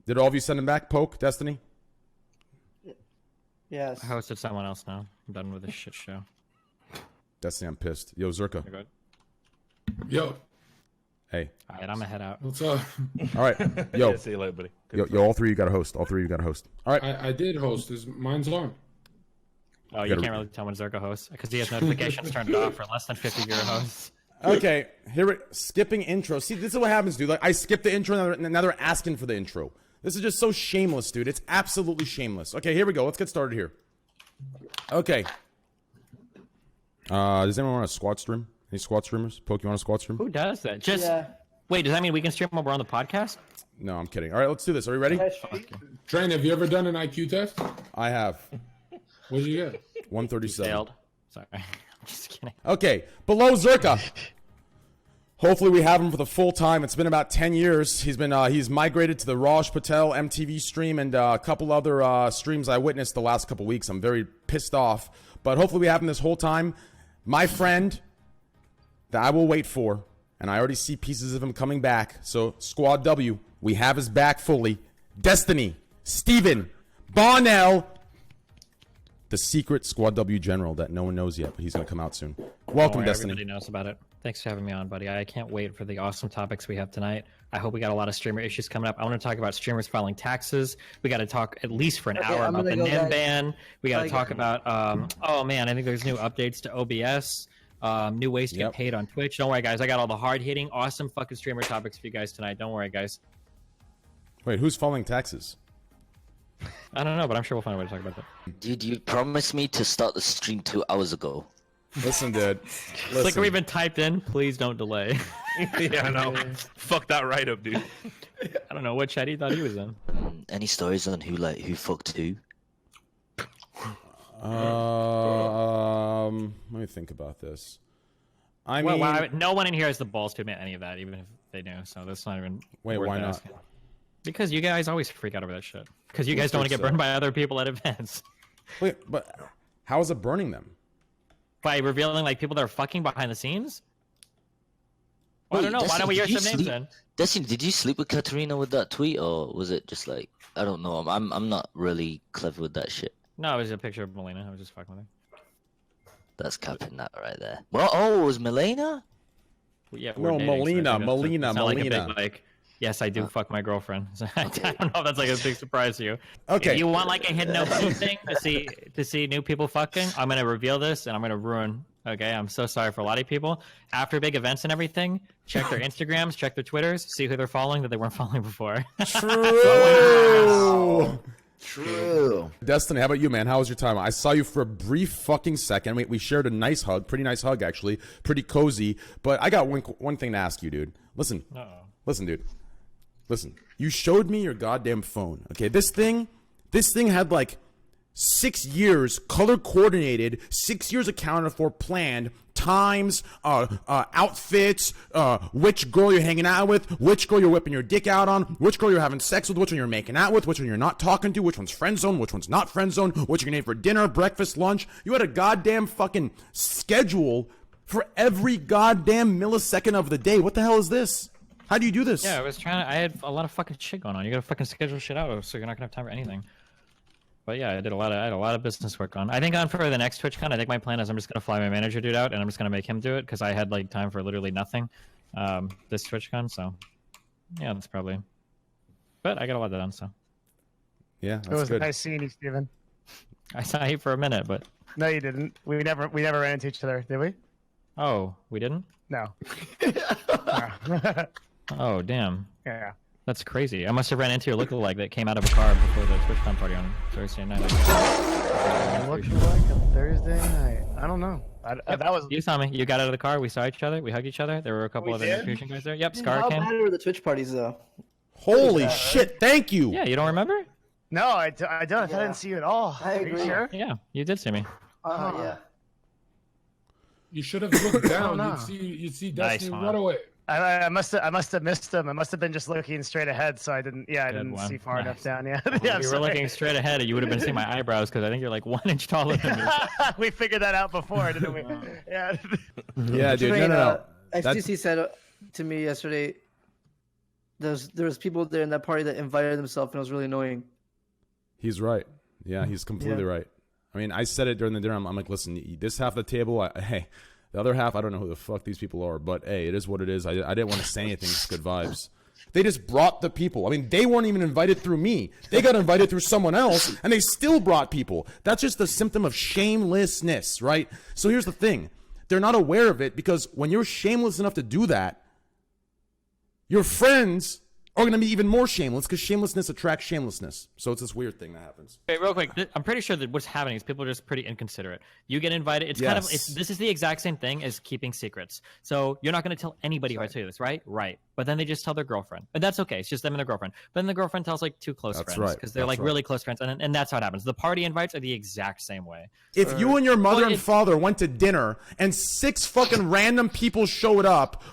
Did all of you send him back? Poke, Destiny? Yes. I hosted someone else now. I'm done with this shit show. Destiny, I'm pissed. Yo, Zerka. Yo. Hey. All right, I'm gonna head out. What's up? All right. Yo. Yeah, see you later, buddy. Yo, all three of you got to host. All three of you got to host. All right. I did host. Mine's on. Oh, you can't really tell when Zerka hosts because he has notifications turned off for less than 50 viewer hosts. Okay, skipping intro. See, this is what happens, dude. Like, I skipped the intro, now they're asking for the intro. This is just so shameless, dude. It's absolutely shameless. Okay, here we go. Let's get started here. Okay. Does anyone want a squad stream? Any squad streamers? Poke, you want a squad stream? Who does that? Wait, does that mean we can stream while we're on the podcast? No, I'm kidding. All right, let's do this. Are we ready? Train, have you ever done an IQ test? I have. What did you get? 137. Failed. Sorry. I'm just kidding. Okay, below Zerka. Hopefully we have him for the full time. It's been about 10 years. He's migrated to the Raj Patel MTV stream and a couple other streams I witnessed the last couple weeks. I'm very pissed off, but hopefully we have him this whole time. My friend that I will wait for, and I already see pieces of him coming back. So Squad W, we have his back fully. Destiny, Steven, Bonnell, the secret Squad W general that no one knows yet, but he's going to come out soon. Welcome, Destiny. Everybody knows about it. Thanks for having me on, buddy. I can't wait for the awesome topics we have tonight. I hope we got a lot of streamer issues coming up. I want to talk about streamers filing taxes. We got to talk at least for an hour about the Nymn Ban. We got to talk about, oh man, I think there's new updates to OBS, new ways to get paid on Twitch. Don't worry, guys. I got all the hard-hitting, awesome fucking streamer topics for you guys tonight. Don't worry, guys. Wait, who's filing taxes? I don't know, but I'm sure we'll find a way to talk about that. Dude, you promised me to start the stream 2 hours ago. Listen, dude. It's like we've been typed in. Please don't delay. Yeah, I know. Fuck that right up, dude. I don't know what chat he thought he was in. Any stories on who fucked who? Let me think about this. I mean, no one in here has the balls to admit any of that, even if they knew. So that's not even. Wait, why not? Asking. Because you guys always freak out over that shit. Because you guys don't want to get burned by other people at events. Wait, but how is it burning them? By revealing like people that are fucking behind the scenes? Well, I don't know. Why don't we hear some names then? Destiny, did you sleep with Katarina with that tweet, or was it just like, I don't know. I'm not really clever with that shit. No, it was a picture of Melina. I was just fucking with her. That's capping that right there. Well, oh, it was Melina? Well, yeah, no, Melina. Like, yes, I do fuck my girlfriend. I don't know if that's like a big surprise to you. Okay. If you want like a hidden open thing to see new people fucking, I'm gonna reveal this and I'm gonna ruin. Okay, I'm so sorry for a lot of people. After big events and everything, check their Instagrams, check their Twitters, see who they're following that they weren't following before. True. True. Destiny, how about you, man? How was your time? I saw you for a brief fucking second. We shared a nice hug, pretty nice hug actually, pretty cozy. But I got one thing to ask you, dude. Listen, dude. Listen, you showed me your goddamn phone. Okay, this thing had like 6 years color coordinated, 6 years accounted for, planned, times, outfits, which girl you're hanging out with, which girl you're whipping your dick out on, which girl you're having sex with, which one you're making out with, which one you're not talking to, which one's friend zone, which one's not friend zone, what you're gonna eat for dinner, breakfast, lunch. You had a goddamn fucking schedule for every goddamn millisecond of the day. What the hell is this? How do you do this? Yeah, I had a lot of fucking shit going on. You gotta fucking schedule shit out, so you're not gonna have time for anything. But yeah, I had a lot of business work on. I think for the next TwitchCon, I think my plan is I'm just gonna fly my manager dude out and I'm just gonna make him do it because I had like time for literally nothing this TwitchCon. So yeah, that's probably. But I got a lot done. So yeah, that's it was good. Nice seeing you, Steven. I saw you for a minute, but no, you didn't. We never ran into each other, did we? Oh, we didn't? No. Oh damn. Yeah. That's crazy. I must have ran into your lookalike that came out of a car before the TwitchCon party on Thursday night. Lookalike on Thursday night. I don't know. That was. You saw me. You got out of the car. We saw each other. We hugged each other. There were a couple other Fusion guys there. Yep, Scar How came. bad were the Twitch parties though? Holy shit! Thank you. Yeah, you don't remember? No, I don't. I didn't see you at all. I agree. Are you sure? Yeah, you did see me. Yeah. You should have looked down. You'd see Destiny right away. I must have missed them. I must have been just looking straight ahead, so I didn't. Yeah, I didn't see far enough down. Yeah. If you were looking straight ahead, you would have been seeing my eyebrows because I think you're like 1 inch taller than me. We figured that out before, didn't we? Yeah. Yeah, dude. No. FTC said to me yesterday, there's people there in that party that invited themselves, and it was really annoying. He's right. Yeah, he's completely right. I mean, I said it during the dinner. I'm like, listen, this half of the table, hey, the other half, I don't know who the fuck these people are, but hey, it is what it is. I didn't want to say anything. It's good vibes. They just brought the people. I mean, they weren't even invited through me. They got invited through someone else, and they still brought people. That's just a symptom of shamelessness, right? So here's the thing. They're not aware of it because when you're shameless enough to do that, your friends are going to be even more shameless because shamelessness attracts shamelessness. So it's this weird thing that happens. Hey, real quick, I'm pretty sure that what's happening is people are just pretty inconsiderate. You get invited. It's kind of this is the exact same thing as keeping secrets. So you're not going to tell anybody who I tell you this, right? Right. But then they just tell their girlfriend, and that's okay. It's just them and their girlfriend. But then the girlfriend tells like two close friends because they're like really close friends, and that's how it happens. The party invites are the exact same way. If you and your mother and father went to dinner and 6 fucking random people showed up,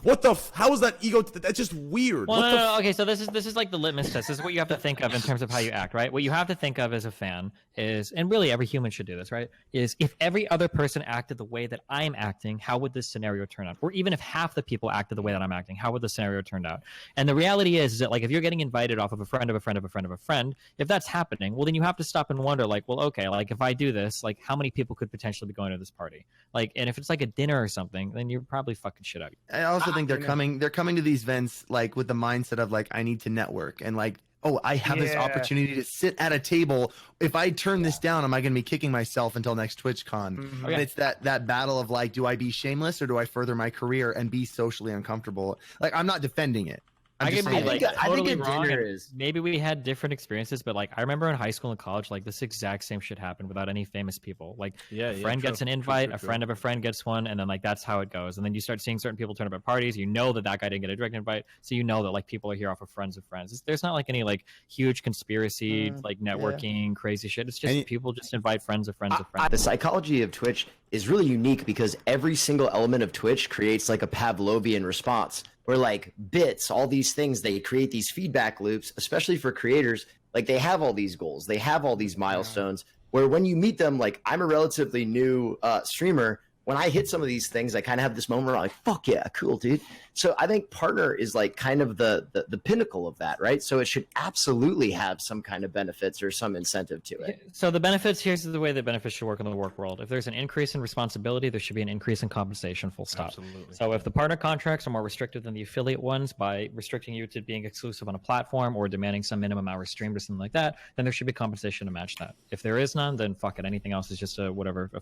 how is that ego? That's just weird. Well, no, okay, so this is like the litmus test. This is what you have to think of in terms of how you act, right? What you have to think of as a fan is, and really every human should do this, right? Is if every other person acted the way that I'm acting, how would this scenario turn out? Or even if half the people acted the way that I'm acting, how would the scenario turn out? And the reality is that like if you're getting invited off of a friend of a friend of a friend of a friend, if that's happening, well then you have to stop and wonder like, well, okay, like if I do this, like how many people could potentially be going to this party? Like, and if it's like a dinner or something, then you're probably fucking shit out. I also think they're coming to these events like with the mindset of like I need to network and like, oh, I have this opportunity to sit at a table. If I turn this down, am I going to be kicking myself until next TwitchCon? Mm-hmm. And it's that battle of like, do I be shameless or do I further my career and be socially uncomfortable? Like, I'm not defending it. I think a dinner is. Maybe we had different experiences, but like I remember in high school and college, like this exact same shit happened without any famous people. Like a friend gets an invite, a friend of a friend gets one, and then like that's how it goes. And then you start seeing certain people turn up at parties. You know that guy didn't get a direct invite, so you know that like people are here off of friends of friends. There's not like any like huge conspiracy, like networking, crazy shit. It's just people just invite friends of friends of friends. The psychology of Twitch is really unique because every single element of Twitch creates like a Pavlovian response. Where like bits, all these things, they create these feedback loops, especially for creators. Like they have all these goals, they have all these milestones. Where when you meet them, like I'm a relatively new streamer. When I hit some of these things, I kind of have this moment where I'm like, fuck yeah, cool, dude. So I think partner is like kind of the pinnacle of that, right? So it should absolutely have some kind of benefits or some incentive to it. So the benefits, here's the way that benefits should work in the work world. If there's an increase in responsibility, there should be an increase in compensation, full stop. Absolutely. So if the partner contracts are more restrictive than the affiliate ones by restricting you to being exclusive on a platform or demanding some minimum hours streamed or something like that, then there should be compensation to match that. If there is none, then fuck it. Anything else is just a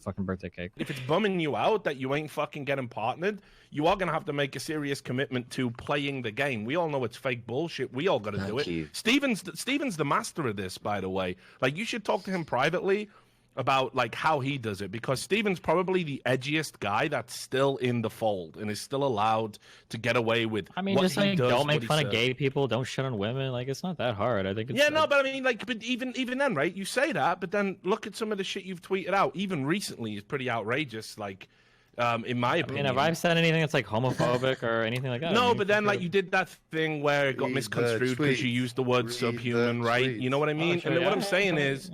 fucking birthday cake. If it's bumming you out that you ain't fucking getting partnered, you are going to have to make a serious commitment to playing the game. We all know it's fake bullshit. We all got to do it. Steven's the master of this, by the way. Like, you should talk to him privately about like how he does it, because Steven's probably the edgiest guy that's still in the fold and is still allowed to get away with. I mean, just like don't make fun of gay people, don't shit on women. Like, it's not that hard. I think it's but I mean, like, but even then, right? You say that, but then look at some of the shit you've tweeted out. Even recently, is pretty outrageous. Like, in my opinion. Have I said anything that's like homophobic or anything like that? No, but then like you did that thing where it got misconstrued because you used the word subhuman, right? You know what I mean? And what I'm saying is,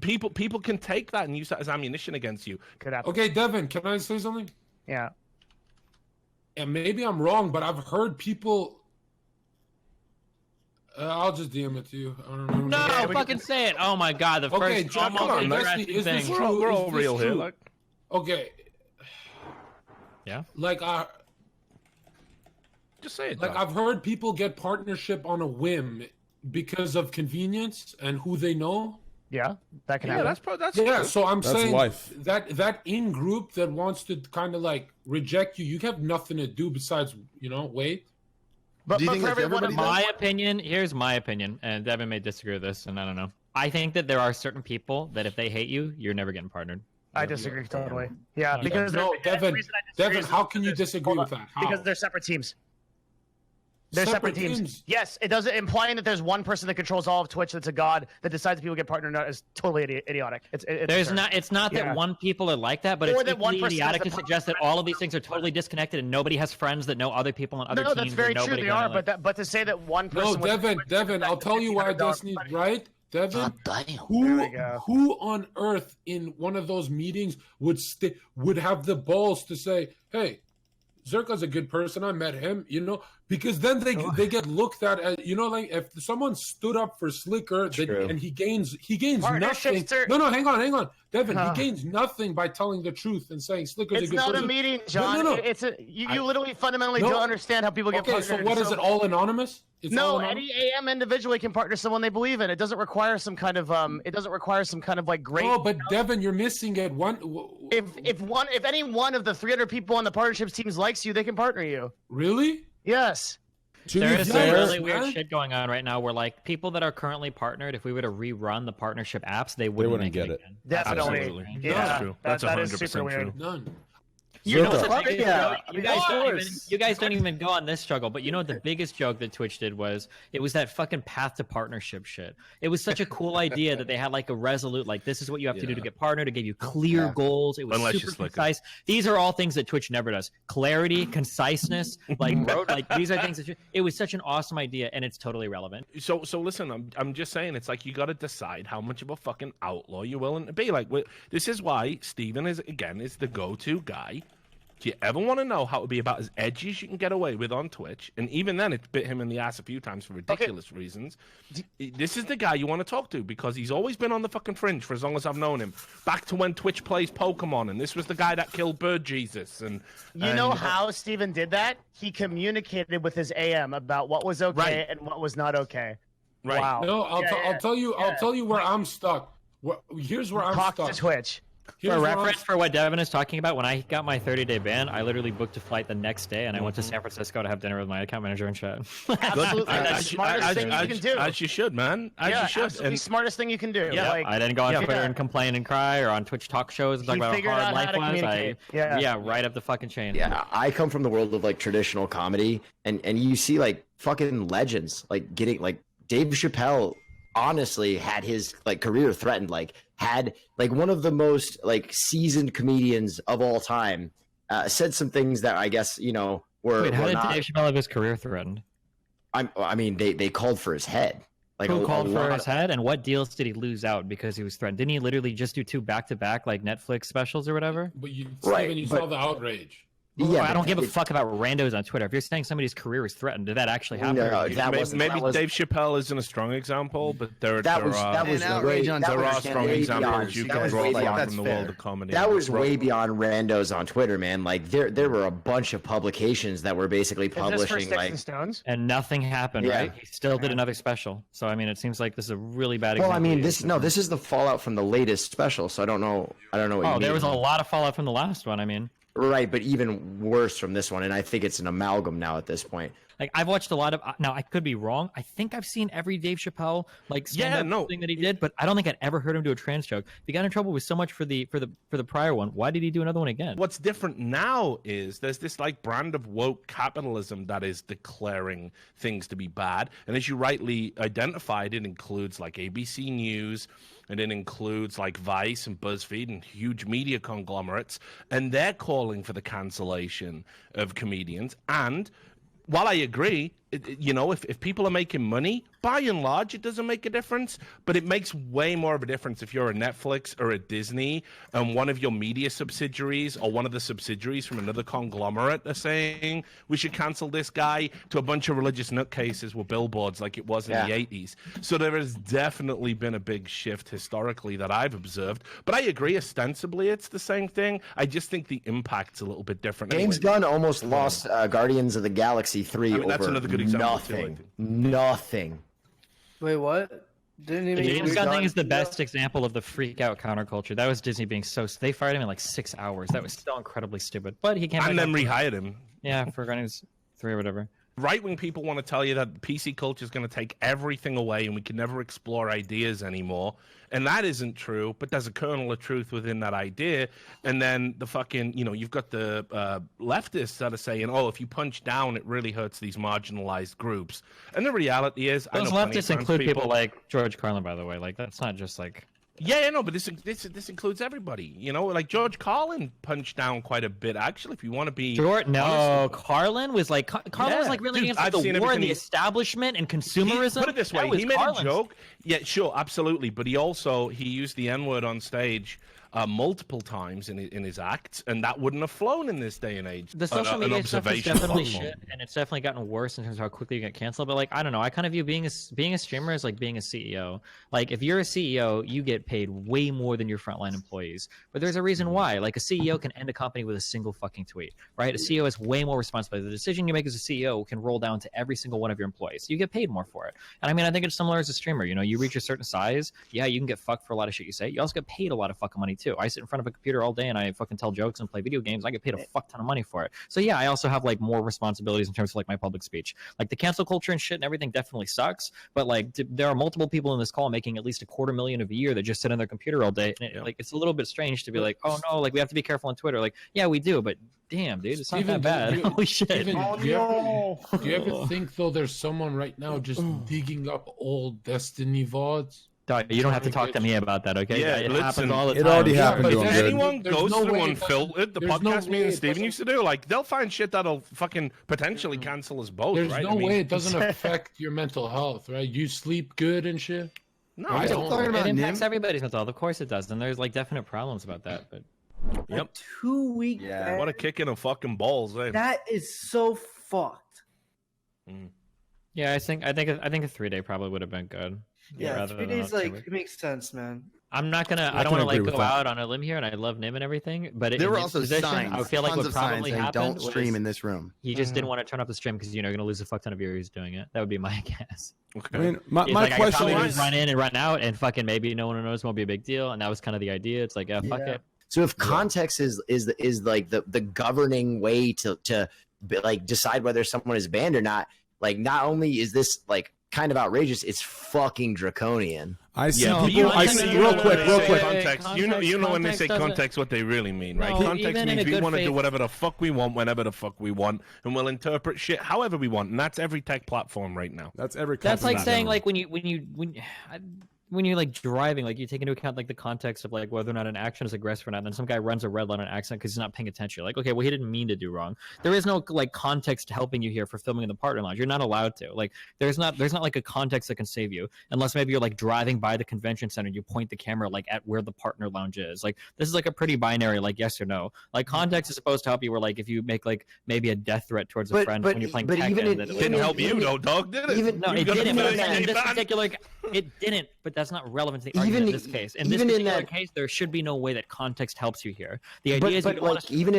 people can take that and use that as ammunition against you. Okay, Devin, can I say something? Yeah. And maybe I'm wrong, but I've heard people. I'll just DM it to you. I don't remember. No, fucking say it. Oh my god, the okay, first John, come on, is this true? We're all real here. Like, okay. Yeah. Like just say it. Like I've heard people get partnership on a whim because of convenience and who they know. Yeah, that can happen. That's yeah. So I'm saying life. that in group that wants to kind of like reject you, you have nothing to do besides wait. But do you think everybody? My opinion. Here's my opinion, and Devin may disagree with this, and I don't know. I think that there are certain people that if they hate you, you're never getting partnered. I disagree totally. Yeah, because Devin, how can you disagree with that? How? Because they're separate teams. They're separate teams. Yes, it doesn't implying that there's one person that controls all of Twitch that's a god that decides people get partnered or not is totally idiotic. It's not that one people are like that, but it's equally idiotic to suggest that all of these things are totally disconnected and nobody has friends that know other people on other teams. No, that's very true. They are, but to say that one person. No, Devin, I'll tell you why this needs right. Devin, who on earth in one of those meetings would have the balls to say, "Hey, Zerka's a good person. I met him, you know, because then they get looked at as, you know, like if someone stood up for Slicker and he gains nothing. No, hang on, Devin. He gains nothing by telling the truth and saying Slicker's a good person. It's not a meeting, John. No. It's you literally fundamentally don't understand how people get partnered. So what is it? All anonymous? Any AM individually can partner someone they believe in. It doesn't require some kind of like great. Oh, but Devin, you're missing it. If any one of the 300 people on the partnerships teams likes you, they can partner you. Really? Yes. There is some really weird shit going on right now where like people that are currently partnered, if we were to rerun the partnership apps, they wouldn't get it. Again. Definitely. Absolutely. Yeah, that's true. That's 100% true. None. You know the biggest joke? You guys don't even go on this struggle, but you know what the biggest joke that Twitch did was? It was that fucking path to partnership shit. It was such a cool idea that they had like a resolute, like this is what you have to do to get partnered, to give you clear goals. It was super concise. These are all things that Twitch never does. Clarity, conciseness, like these are things that it was such an awesome idea, and it's totally relevant. So listen, I'm just saying, it's like you got to decide how much of a fucking outlaw you're willing to be. Like this is why Steven is the go-to guy. If you ever want to know how to be about as edgy as you can get away with on Twitch, and even then it bit him in the ass a few times for ridiculous reasons, this is the guy you want to talk to because he's always been on the fucking fringe for as long as I've known him. Back to when Twitch plays Pokemon, and this was the guy that killed Bird Jesus. And you know how Steven did that? He communicated with his AM about what was okay and what was not okay. Right. Wow. No, I'll tell you where I'm stuck. Here's where I'm stuck. Talk to Twitch. For reference for what Devin is talking about, when I got my 30-day ban, I literally booked a flight the next day, and I went to San Francisco to have dinner with my account manager and chat. Absolutely, that's the smartest thing you can do. As you should, man. As you should. Absolutely smartest thing you can do. Yeah, I didn't go on Twitter and complain and cry, or on Twitch talk shows and talk about how hard life was. Right up the fucking chain. Yeah, I come from the world of like traditional comedy, and you see like fucking legends like getting like Dave Chappelle. Honestly, had his like career threatened. Like had like one of the most like seasoned comedians of all time said some things that I guess were. Wait, how were did not, Dave Chappelle have his career threatened? I mean, they called for his head. Like who called for his head, and what deals did he lose out because he was threatened? Didn't he literally just do 2 back-to-back like Netflix specials or whatever? But you saw the outrage. Yeah, I don't give a fuck about randos on Twitter. If you're saying somebody's career is threatened, did that actually happen? No, maybe Dave Chappelle isn't a strong example, but there are strong examples you can draw from the world of comedy. That was way beyond randos on Twitter, man. Like there were a bunch of publications that were basically publishing like and nothing happened, right? He still did another special. So I mean, it seems like this is a really bad example. Well, I mean, this is the fallout from the latest special, so I don't know what you mean. There was a lot of fallout from the last one, I mean. Right, but even worse from this one, and I think it's an amalgam now at this point. Like I've watched a lot of. Now I could be wrong. I think I've seen every Dave Chappelle stand-up thing that he did, but I don't think I'd ever heard him do a trans joke. He got in trouble with so much for the prior one. Why did he do another one again? What's different now is there's this like brand of woke capitalism that is declaring things to be bad, and as you rightly identified, it includes like ABC News. And it includes like Vice and BuzzFeed and huge media conglomerates. And they're calling for the cancellation of comedians. And while I agree, if people are making money, by and large, it doesn't make a difference. But it makes way more of a difference if you're a Netflix or a Disney and one of your media subsidiaries or one of the subsidiaries from another conglomerate are saying we should cancel this guy to a bunch of religious nutcases with billboards like it was in the 80s. So there has definitely been a big shift historically that I've observed. But I agree, ostensibly it's the same thing. I just think the impact's a little bit different. James Gunn almost lost Guardians of the Galaxy 3 over that's another good example nothing. Wait, what? The James Gunn thing is the best example of the freak out counterculture. That was Disney being so. They fired him in like 6 hours. That was so incredibly stupid. But he came. And then rehired him. Yeah, for Guardians 3 or whatever. Right-wing people want to tell you that PC culture is going to take everything away and we can never explore ideas anymore. And that isn't true, but there's a kernel of truth within that idea. And then the fucking, you've got the leftists that are saying, if you punch down, it really hurts these marginalized groups. And the reality is... Those leftists include people like George Carlin, by the way. Like, that's not just like... Yeah, no, but this includes everybody. Like George Carlin punched down quite a bit. Actually, if you want to be Carlin was like really against the war and the establishment and consumerism. Put it this way, he made a joke. Yeah, sure, absolutely. But he used the N-word on stage multiple times in his acts, and that wouldn't have flown in this day and age. The social media stuff is definitely shit, and it's definitely gotten worse in terms of how quickly you get canceled. But like, I don't know, I kind of view being a streamer as like being a CEO. Like, if you're a CEO, you get paid way more than your frontline employees. But there's a reason why. Like, a CEO can end a company with a single fucking tweet, right? A CEO has way more responsibility. The decision you make as a CEO can roll down to every single one of your employees. You get paid more for it. And I mean, I think it's similar as a streamer. You know, you reach a certain size, yeah, you can get fucked for a lot of shit you say. You also get paid a lot of fucking money too. I sit in front of a computer all day and I fucking tell jokes and play video games. I get paid a fuck ton of money for it. So yeah, I also have like more responsibilities in terms of like my public speech. Like, the cancel culture and shit and everything definitely sucks. But like, there are multiple people in this call making at least $250,000 a year that just sit on their computer all day. And like, it's a little bit strange to be like, oh no, like we have to be careful on Twitter. Like, yeah, we do, but damn, dude, it's not that bad. Holy shit. Do you ever think though there's someone right now just digging up old Destiny VODs? Dog, you don't have to talk to me about that, okay? Yeah, it listen, happens all the time. It already happened to him, if dude. anyone goes no through way Unfiltered, the there's no podcast me way and it Steven doesn't- used to do, like, they'll find shit that'll fucking potentially cancel us both, There's right? no way it doesn't affect your mental health, right? You sleep good and shit. No, I I don't. don't. It impacts everybody's mental health. Of course it does. And there's like definite problems about that. But Yep. 2 week. Yeah. What a kick in the fucking balls, eh? That is so fucked. yeah, I think a 3-day probably would have been good. Yeah, rather 3 than days, a like, 2 week. it makes sense, man. I'm not gonna. I I don't can want to like agree with go that. out on a limb here, and I love Nim and everything. But There in were Nim's also position, signs. I feel like tons what of signs probably saying, happened don't stream was in this room. he just didn't want to turn off the stream because you're gonna lose a fuck ton of viewers doing it. That would be my guess. Okay. I mean, my It's like, I could question probably is, just run in and run out, and fucking maybe no one will notice. Won't be a big deal. And that was kind of the idea. It's like, yeah, fuck it. So if context is like the governing way to like decide whether someone is banned or not, like, not only is this like kind of outrageous, it's fucking draconian. I see Yeah, people. I context- see real quick. Context. You know when they say doesn't- context, what they really mean, right? No, Context even in means a we good want to do faith- whatever the fuck we want, whenever the fuck we want, and we'll interpret shit however we want, and that's every tech platform right now. That's every. That's like company saying in like when you're like driving, like you take into account like the context of like whether or not an action is aggressive or not. And then some guy runs a red light on accident because he's not paying attention. You're like, okay, well, he didn't mean to do wrong. There is no like context helping you here for filming in the partner lounge. You're not allowed to. Like, there's not like a context that can save you unless maybe you're like driving by the convention center and you point the camera like at where the partner lounge is. Like, this is like a pretty binary, like yes or no. Like, context is supposed to help you where like if you make like maybe a death threat towards a friend when you're playing Tekken, that Didn't help you though, dog, did it? Even- no, You it got a didn't. But first in day this ban. particular, it didn't. But that's not relevant to the Even- argument in this case. In this even in particular that- case, there should be no way that context helps you here. The idea is, But you like, want to... even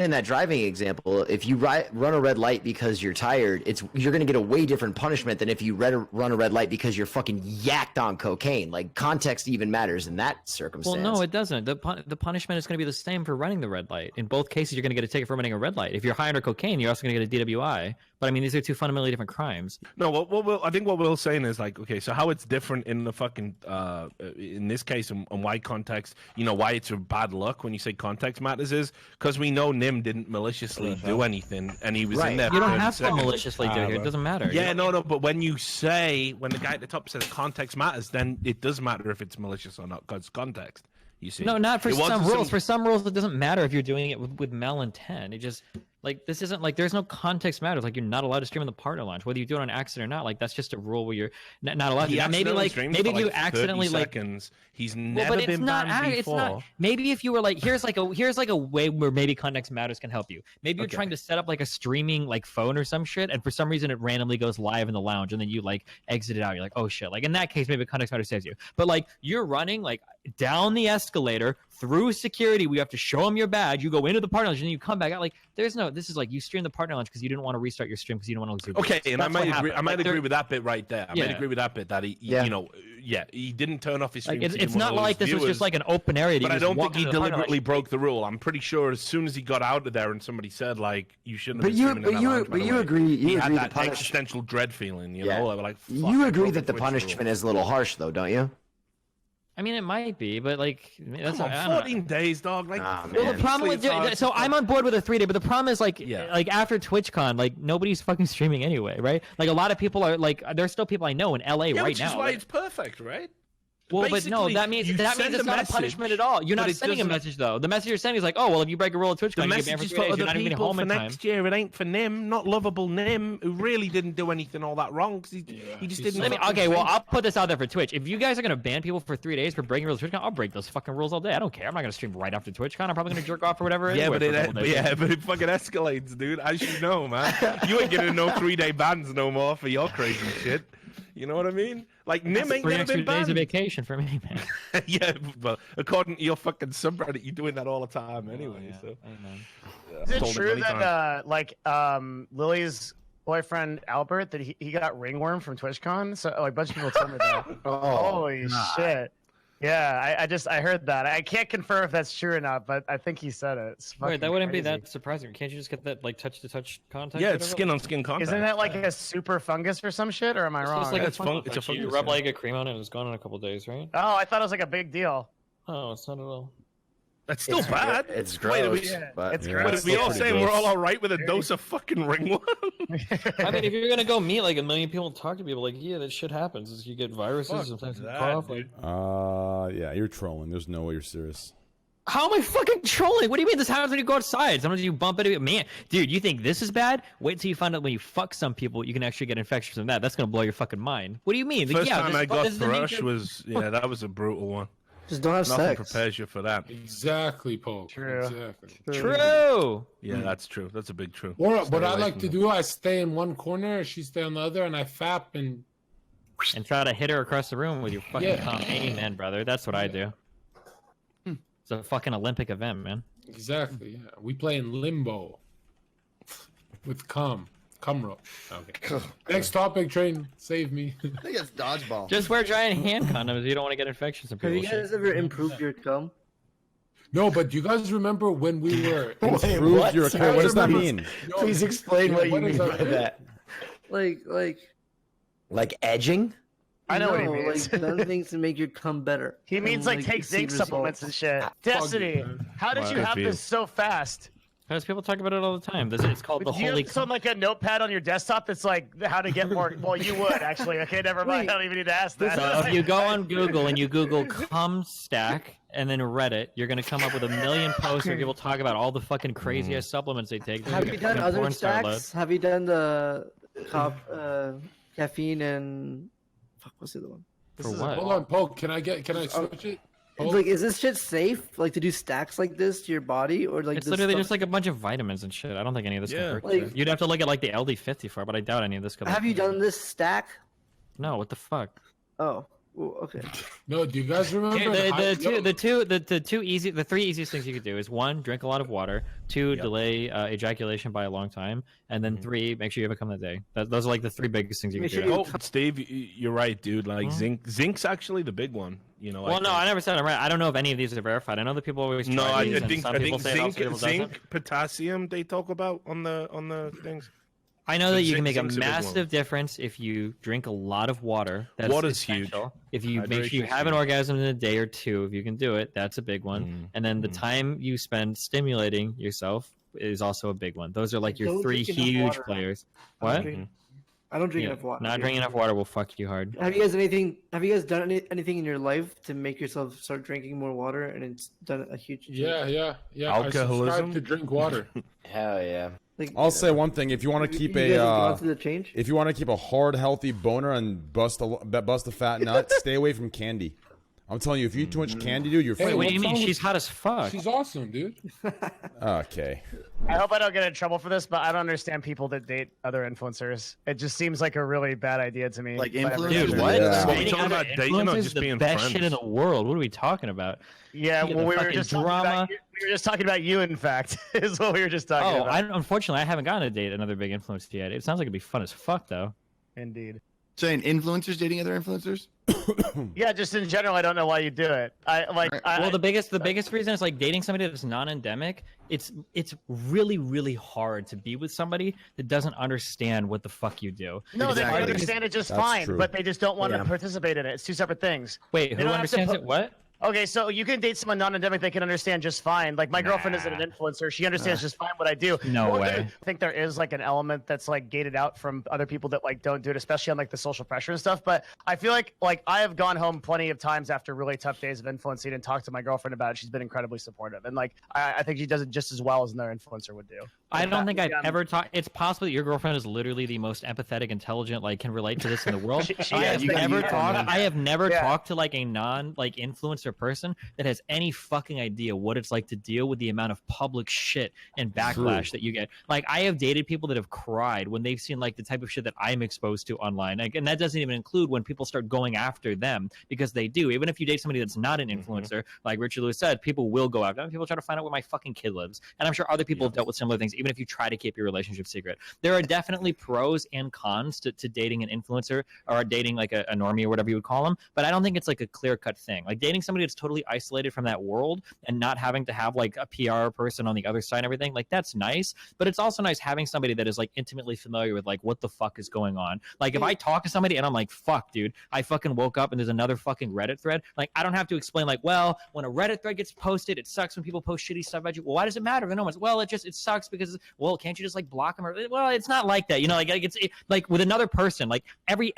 in that driving example, if you run a red light because you're tired, you're gonna get a way different punishment than if you run a red light because you're fucking yacked on cocaine. Like, context even matters in that circumstance. Well, no, it doesn't. The punishment is going to be the same for running the red light. In both cases, you're going to get a ticket for running a red light. If you're high on cocaine, you're also going to get a DWI. But I mean, these are two fundamentally different crimes. No, I think what Will's saying is like, okay, so how it's different in the fucking in this case, and why context, why it's a bad luck when you say context matters is because we know Nymn didn't maliciously do anything, and he was in there. You don't for have to 30 seconds. maliciously do it here. It doesn't matter. Yeah, no, but when the guy at the top says context matters, then it does matter if it's malicious or not, because context. You see? No, not for It wasn't some rules. For some rules, it doesn't matter if you're doing it with malintent. It just like this isn't like there's no context matters. Like, you're not allowed to stream in the partner launch, whether you do it on accident or not. Like, that's just a rule where you're not allowed He to. Maybe streams maybe for, if you like, accidentally 30 like. seconds. He's Well, never but it's been not. banned It's before. not. Maybe if you were like, here's like a way where maybe context matters can help you. Maybe you're trying to set up like a streaming like phone or some shit, and for some reason it randomly goes live in the lounge, and then you like exit it out. You're like, oh shit. Like, in that case, maybe context matters saves you. But like, you're running like down the escalator through security. We have to show them your badge. You go into the partner lounge and then you come back out. Like, there's no. This is like you stream the partner lounge because you didn't want to restart your stream because you don't want to lose your Okay, views. and I That's what might agree. happened. I might Like, agree with that bit right there. I might Yeah. agree with that bit that he he didn't turn off his stream. Like, 'cause he it's didn't not wanna like lose this was just viewers. like an open area. But I you don't just think walk he into the partner deliberately lounge. broke the rule. I'm pretty sure as soon as he got out of there and somebody said like you shouldn't. But have you- been streaming in but that you- lounge, by but the you way. agree- you He had agree that the punish- existential dread feeling. You Yeah. know, like fuck, You I agree broke that the Twitch rule. punishment is a little harsh, though, don't you? I mean, it might be, but like, that's Come on, I don't know. 14 days, dog. Like, Ah, Well, man. the problem with so I'm on board with a 3-day, but the problem is like Yeah. like after TwitchCon, like nobody's fucking streaming anyway, right? Like, a lot of people are like, there's still people I know in LA yeah, right which now. is why like- it's perfect, right? Well, but no, that means it's not a punishment at all. You're not sending a message though. The message you're sending is like, oh well, if you break a rule of TwitchCon, you get banned for 3 days. You're not even getting home in time. Next year, it ain't for Nymn, not lovable Nymn, who really didn't do anything all that wrong because he just didn't. Okay, well, I'll put this out there for Twitch. If you guys are gonna ban people for 3 days for breaking rules of TwitchCon, I'll break those fucking rules all day. I don't care. I'm not gonna stream right after TwitchCon. I'm probably gonna jerk off or whatever. Yeah, but it fucking escalates, dude. As you know, man, you ain't getting no 3-day bans no more for your crazy shit. You know what I mean? Like, Nymn ain't never been banned. Days of vacation for me, man. Yeah, well, according to your fucking subreddit, you're doing that all the time anyway. So. Is it true that Lily's boyfriend Albert that he got ringworm from TwitchCon? So like a bunch of people told me that. Holy shit! Yeah, I heard that. I can't confirm if that's true or not, but I think he said it. Wait, that wouldn't be that surprising. Can't you just get that like touch-to-touch contact? Yeah, it's skin-on-skin contact. Isn't that like a super fungus or some shit, or am I wrong? Just like it's a fungus. You rub like a cream on it and it's gone in a couple days, right? Oh, I thought it was like a big deal. Oh, it's not at all. That's still bad. It's gross. It's But gross. are we all saying we're all right with a dose of fucking ringworm? I mean, if you're gonna go meet like a million people and talk to people, like, yeah, that shit happens. Is you get viruses, sometimes you cough. Like... yeah, you're trolling. There's no way you're serious. How am I fucking trolling? What do you mean this happens when you go outside? Sometimes you bump into it. Man, dude, you think this is bad? Wait till you find out when you fuck some people, you can actually get infections from that. That's gonna blow your fucking mind. What do you mean? First time I got thrush was that was a brutal one. Just don't have Nothing sex. prepares you for that. Exactly, Paul. True. Exactly. True. Yeah, that's true. That's a big true. Or what I like to do, I stay in one corner, she stay on the other, and I fap and try to hit her across the room with your fucking cum. Amen, brother. That's what I do. It's a fucking Olympic event, man. Exactly. Yeah, we play in limbo with cum rope. Okay. Next topic, Train. Save me. I think it's dodgeball. Just wear giant hand condoms. You don't want to get infections from people. Have you guys ever improved your cum? No, but do you guys remember when we were Improved your career? What does that mean? Please explain what you mean by that. Like edging? I know what he means. Like done things to make your cum better. He means like take zinc supplements and shit. Destiny, how did you have this so fast? Because people talk about it all the time. It's called the holy. You have some like a notepad on your desktop that's like how to get more. Well, you would actually. Okay, never mind. I don't even need to ask that. So if you go on Google and you Google cum stack and then Reddit, you're gonna come up with a million posts where people talk about all the fucking crazy ass supplements they take. Have you done other stacks? Have you done the caffeine and what's the other one? For what? Hold on, Paul. Can I switch it? Like, is this shit safe? Like to do stacks like this to your body, or like it's literally just like a bunch of vitamins and shit. I don't think any of this can hurt you. You'd have to look at like the LD50 for it, but I doubt any of this could. Have you done this stack? No, what the fuck? Oh, ooh, okay. No, do you guys remember? The three easiest things you could do is 1, drink a lot of water. 2, delay ejaculation by a long time, and then 3, make sure you have a cum that day. Those are like the 3 biggest things you can do. Oh, Steve, you're right, dude. Like zinc's actually the big one. You know. Well, no, I never said I'm right. I don't know if any of these are verified. I know that people always try I these, think zinc, potassium they talk about on the things. I know that you can make a massive difference if you drink a lot of water. Water's huge. If you make sure you have an orgasm in a day or 2, if you can do it, that's a big one. And then the time you spend stimulating yourself is also a big one. Those are like your 3 huge players. What? I don't drink enough water. Not drinking enough water will fuck you hard. Have you guys done anything in your life to make yourself start drinking more water, and it's done a huge change? Yeah. Alcoholism. I subscribe to drink water. Hell yeah. Like, I'll say one thing: if you want to keep if you want to keep a hard, healthy boner and bust a fat nut, stay away from candy. I'm telling you, if you eat too much candy, dude, you're. Wait, what do you mean? She's hot as fuck. She's awesome, dude. Okay. I hope I don't get in trouble for this, but I don't understand people that date other influencers. It just seems like a really bad idea to me. Like influencers? Dude, what? Yeah. What we talking about dating or just the being best friends? shit in the world. What are we talking about? Yeah, well, we were just talking about you. In fact, is what we were just talking about. Unfortunately, I haven't gotten to date another big influencer yet. It sounds like it'd be fun as fuck, though. Indeed. Saying influencers dating other influencers? Yeah, just in general, I don't know why you do it. The biggest reason is like dating somebody that's non-endemic. It's really, really hard to be with somebody that doesn't understand what the fuck you do. No, they understand it just fine, true. but they just don't want to participate in it. It's 2 separate things. Wait, who understands it? What? Okay, so you can date someone non-endemic they can understand just fine. Like my girlfriend isn't an influencer; she understands just fine what I do. No way. I think there is like an element that's like gated out from other people that like don't do it, especially on like the social pressure and stuff. But I feel like I have gone home plenty of times after really tough days of influencing and talked to my girlfriend about it. She's been incredibly supportive, and like I think she does it just as well as another influencer would do. I don't think I've ever talked. It's possible that your girlfriend is literally the most empathetic, intelligent, like can relate to this in the world. I have never talked to like a non-like influencer person that has any fucking idea what it's like to deal with the amount of public shit and backlash that you get. Like I have dated people that have cried when they've seen like the type of shit that I'm exposed to online. Like, and that doesn't even include when people start going after them because they do. Even if you date somebody that's not an influencer, like Richard Lewis said, people will go after them. People try to find out where my fucking kid lives. And I'm sure other people have dealt with similar things, even if you try to keep your relationship secret. There are definitely pros and cons to dating an influencer or dating like a normie or whatever you would call them. But I don't think it's like a clear-cut thing. Like dating somebody that's totally isolated from that world and not having to have like a PR person on the other side and everything, like that's nice. But it's also nice having somebody that is like intimately familiar with like what the fuck is going on. Like if I talk to somebody and I'm like, fuck, dude, I fucking woke up and there's another fucking Reddit thread. Like I don't have to explain like, well, when a Reddit thread gets posted, it sucks when people post shitty stuff about you. Well, why does it matter? No one's, well, it sucks because, well, can't you just like block them? Or, well, it's not like that. You know, like it's like with another person, like every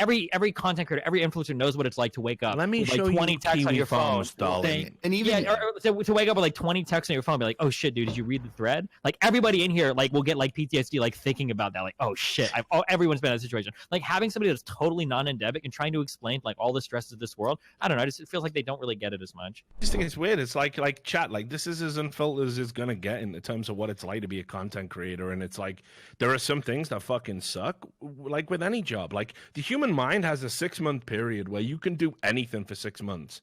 content creator, every influencer knows what it's like to wake up. Let me with, show like 20 you texts on your phone. darling. And even to wake up with like 20 texts on your phone and be like, oh shit, dude, did you read the thread? Like everybody in here like will get like PTSD like thinking about that. Like, oh shit, everyone's been in that situation. Like having somebody that's totally non-endemic and trying to explain like all the stresses of this world, I don't know, it feels like they don't really get it as much. I just think it's weird. It's like chat, like this is as unfiltered as it's gonna get in terms of what it's like to be a content creator. And it's like there are some things that fucking suck, like with any job. Like the human mind has a 6-month period where you can do anything for 6 months.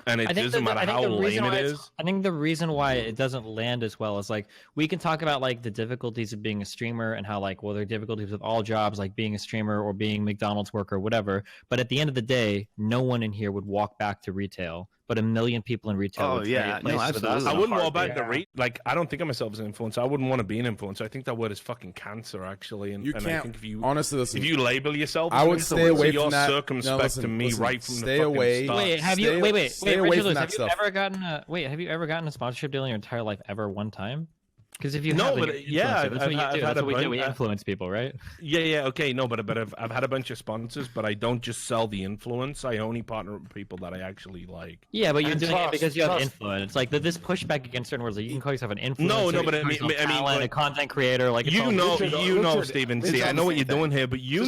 And it doesn't matter how lame it is. I think the reason why it doesn't land as well is like we can talk about like the difficulties of being a streamer and how like, well, there are difficulties with all jobs, like being a streamer or being McDonald's worker or whatever. But at the end of the day, no one in here would walk back to retail. But 1 million people in retail. Oh yeah, no, absolutely. I wouldn't walk back to like I don't think of myself as an influencer. I wouldn't want to be an influencer. I think that word is fucking cancer, actually. And, you can't. I think if you honestly, listen, if you label yourself, I would stay away from that. Circumspect no, listen, to me listen, right from stay the away. start. Wait, have you? Wait. Stay away from that have stuff. Have you ever gotten a sponsorship deal in your entire life ever one time? Because if you no, have, but yeah, that's what you do. That's what we do. We influence people, right? Yeah, okay, no, but I've had a bunch of sponsors, but I don't just sell the influence. I only partner with people that I actually like. Yeah, but you're doing it because you have influence. Like this pushback against certain words, like you can call yourself an influencer. No, but I mean, like, a content creator, like you know, Steven. See, I know what you're doing here, but you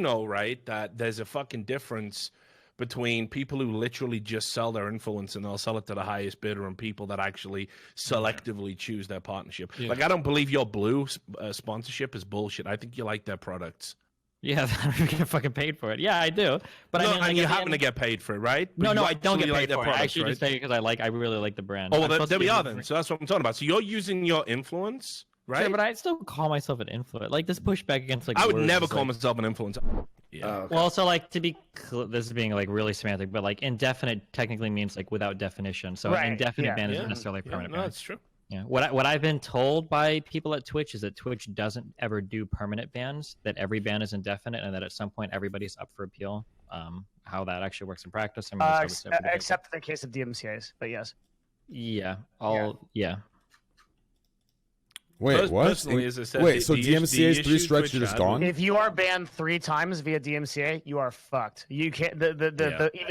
know, right, that there's a fucking difference between people who literally just sell their influence and they'll sell it to the highest bidder and people that actually selectively choose their partnership. Yeah. Like, I don't believe your blue sponsorship is bullshit. I think you like their products. Yeah, you get fucking paid for it. Yeah, I do. But no, I mean, like, and you happen to get paid for it, right? But no, I don't get paid for it. Products, I actually right? just pay because I really like the brand. Oh, well, there we are then. So that's what I'm talking about. So you're using your influence, right? Yeah, but I still call myself an influencer. Like this pushback against like. I would never call myself an influencer. Yeah. Okay. Well, so like to be this is being like really semantic, but like indefinite technically means like without definition. So an indefinite ban isn't necessarily a permanent ban. No, that's true. Yeah. What I've been told by people at Twitch is that Twitch doesn't ever do permanent bans. That every ban is indefinite, and that at some point everybody's up for appeal. How that actually works in practice, I mean, except in the case of DMCA's, but yes. Yeah. Wait, what? As I said, wait, so DMCA's 3 strikes are just gone? If you are banned 3 times via DMCA, you are fucked. You can't.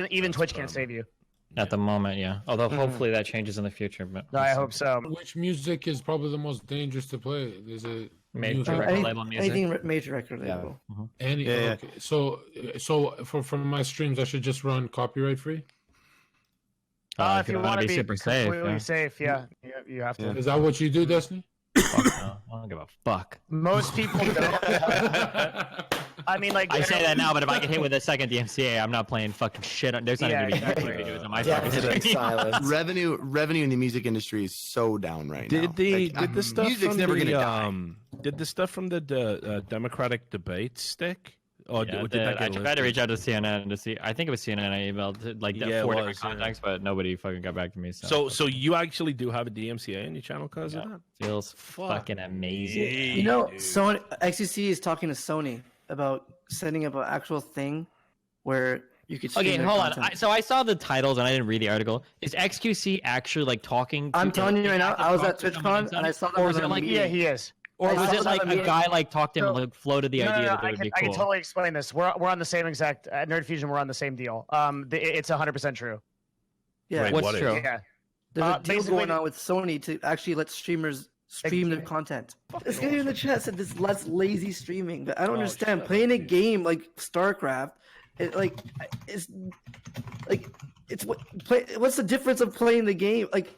Even Twitch can't save you. At the moment, yeah. Although hopefully that changes in the future. But I hope so. Which music is probably the most dangerous to play? Is it major record label music? Anything major record label. Okay. So for my streams, I should just run copyright free. If you want to be super completely safe, yeah, you have to. Is that what you do, Destiny? Fuck no. I don't give a fuck. Most people don't. I mean, like I say that now, but if I get hit with a second DMCA, I'm not playing fucking shit. There's not even anything to do with my fucking silence. Revenue in the music industry is so down right now. Did the stuff music's from never the, gonna die. Did the stuff from the Democratic debate stick? Or did that I tried to reach out to CNN to see. I think it was CNN. I emailed like 4 different contacts, but nobody fucking got back to me. So you actually do have a DMCA in your channel because of that? Feels fucking amazing. You know, Sony XCC is talking to Sony about setting up an actual thing where You could. Okay, hold on. So I saw the titles and I didn't read the article. Is XQC actually like talking? I'm telling you right now. I was at TwitchCon and I saw that. Or was it like Yeah, he is. Or was it like a guy like talked to him and like floated the idea that it would be cool? I can totally explain this. We're on the same exact at Nerd Fusion. We're on the same deal. It's 100% true. Yeah, Wait, what's true? Yeah. There's a deal going on with Sony to actually let streamers stream their content. This guy in the chat said this less lazy streaming, but I don't understand. Playing a game like StarCraft, what's the difference of playing the game? Like,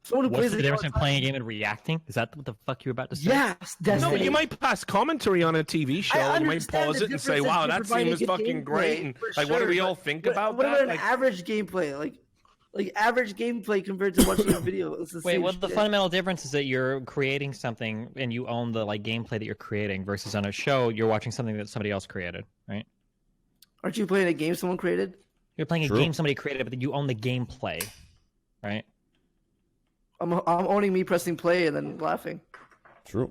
someone who What's plays the difference in playing a game and reacting? Is that what the fuck you were about to say? Yes, No, but you might pass commentary on a TV show. You might pause it and say, "Wow, that scene was fucking great." And like, what do we all think about what that? What about an average gameplay? Like average gameplay compared to watching a video. It's the Wait, same well, shit. the fundamental difference is that you're creating something and you own the like gameplay that you're creating, versus on a show you're watching something that somebody else created, right? Aren't you playing a game someone created? You're playing a game somebody created, but you own the gameplay, right? I'm owning me pressing play and then laughing. True.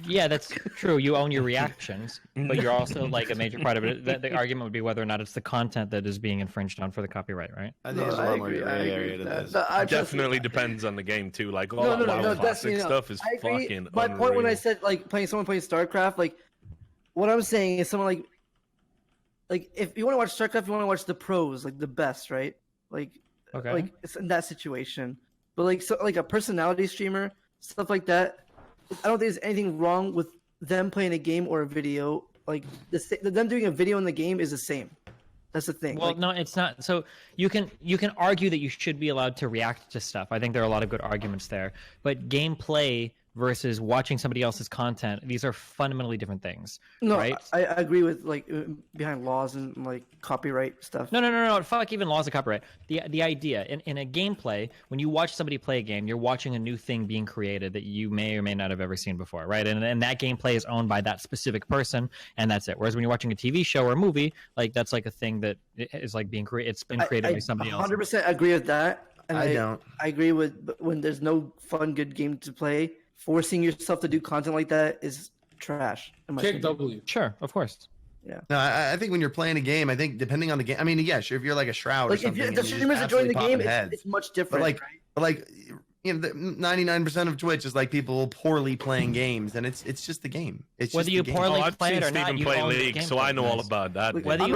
Yeah, that's true. You own your reactions, but you're also like a major part of it. The argument would be whether or not it's the content that is being infringed on for the copyright, right? I think there's a lot more gray area to this. Definitely depends on the game too. Like all that WoW classic stuff is fucking. My point when I said like someone playing StarCraft, like what I'm saying is someone like if you want to watch StarCraft, you want to watch the pros, like the best, right? Like it's in that situation. But like a personality streamer, stuff like that, I don't think there's anything wrong with them playing a game or a video. Like them doing a video in the game is the same. That's the thing. Well, no, it's not. So you can argue that you should be allowed to react to stuff. I think there are a lot of good arguments there. But gameplay versus watching somebody else's content, these are fundamentally different things. No, right? I agree with like behind laws and like copyright stuff. No. Fuck even laws of copyright. The idea in a gameplay, when you watch somebody play a game, you're watching a new thing being created that you may or may not have ever seen before, right? And that gameplay is owned by that specific person, and that's it. Whereas when you're watching a TV show or a movie, like that's like a thing that is like being created. It's been created by somebody else. 100% agree with that. And I don't. I agree with when there's no fun, good game to play. Forcing yourself to do content like that is trash. Kick W. Sure, of course. Yeah. No, I think when you're playing a game, I think depending on the game, I mean, yeah, sure, if you're like a Shroud Like or something, if the streamers enjoying the game, it's much different. But like, you know, 99% of Twitch is like people poorly playing games, and it's just the game. It's whether just you the game. poorly I've play seen it or not, Steven you play own the League, so gameplay, I know all guys. about that. Whether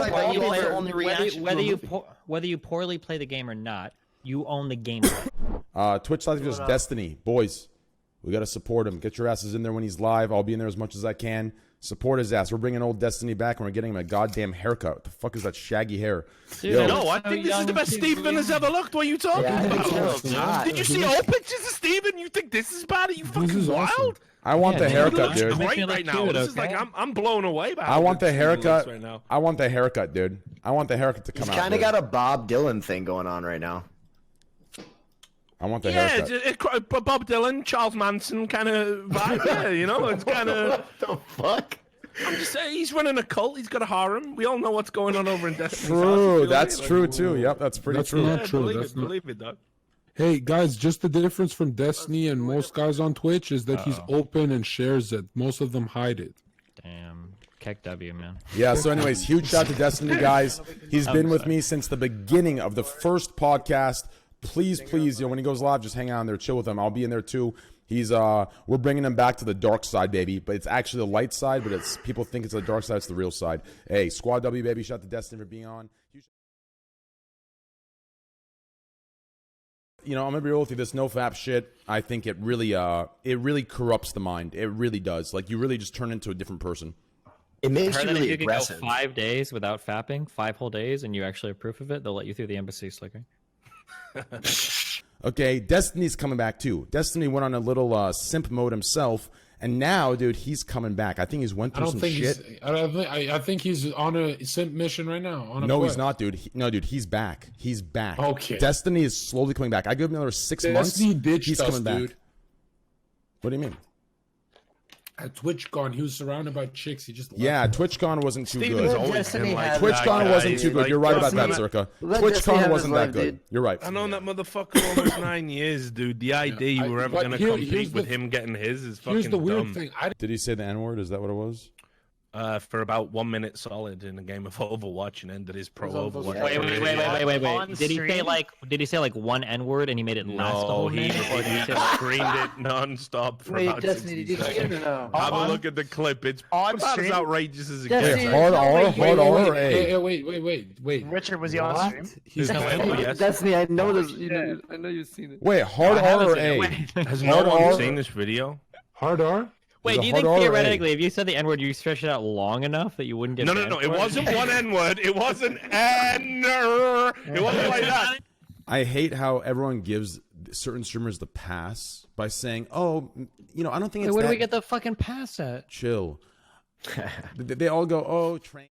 you poorly play the game or not, you own the gameplay. Twitch Live is Destiny. Boys, we got to support him. Get your asses in there when he's live. I'll be in there as much as I can. Support his ass. We're bringing old Destiny back, and we're getting him a goddamn haircut. What the fuck is that shaggy hair? Dude, no, I think this is the best Steven has ever looked. What are you talking about? Did you see all pictures of Steven? You think this is bad? Are you fucking wild? Awesome. I want the haircut, dude. Great right now. This is like I'm blown away by. I want the haircut right now. I want the haircut, dude. I want the haircut to come out. He's kind of got a Bob Dylan thing going on right now. I want the haircut. Bob Dylan, Charles Manson kind of vibe. Yeah, you know, it's kind of. What the fuck? I'm just saying, he's running a cult. He's got a harem. We all know what's going on over in Destiny's True, house. that's true too. Yep, that's pretty true. Not true. Believe it, dog. Hey guys, just the difference from Destiny and most guys on Twitch is that he's open and shares it. Most of them hide it. Damn. Keck W, man. Yeah, so anyways, huge shout out to Destiny, guys. He's been with me since the beginning of the first podcast. Please, you know, when he goes live, just hang out in there, chill with him. I'll be in there too. He's we're bringing him back to the dark side, baby. But it's actually the light side, but it's people think it's the dark side, it's the real side. Hey, Squad W, baby, shout out to Destiny for being on. You know, I'm gonna be real with you. This no-fap shit, I think it really corrupts the mind. It really does. Like, you really just turn into a different person. It makes you really if you aggressive. Could go 5 days without fapping, 5 whole days, and you actually have proof of it, they'll let you through the embassy, Slicker. Okay, Destiny's coming back too. Destiny went on a little simp mode himself, and now, dude, he's coming back. I think he's went through some shit. I think he's on a simp mission right now. No, he's not, dude. Dude, he's back. He's back. Okay. Destiny is slowly coming back. I give him another 6 months. He's coming back. Dude. What do you mean? At TwitchCon, he was surrounded by chicks. He just TwitchCon wasn't too good. TwitchCon wasn't too good. You're right about that, Circa. TwitchCon wasn't that good. You're right. I known that motherfucker almost 9 years, dude. The idea you were ever gonna compete with him getting his is fucking dumb. Here's the weird thing. Did he say the N-word? Is that what it was? for about 1 minute solid in a game of Overwatch and ended his pro Overwatch. Wait. Did he say like one N-word and he made it last the whole he screamed it non-stop for about 60 seconds. Have a look at the clip. It's about as outrageous as it gets. Hard R, or A? Wait. Richard, was he on stream? He's yes. That's me. I know this. I know you've seen it. Wait, hard R or A? Has no one seen this video? Hard R? Wait, do you think theoretically, if you said the N-word, you stretch it out long enough that you wouldn't get? No. It wasn't one N-word. It wasn't N-er. It wasn't like that. I hate how everyone gives certain streamers the pass by saying, "Oh, I don't think it's." Where do we get the fucking pass at? Chill. They all go, "Oh, train."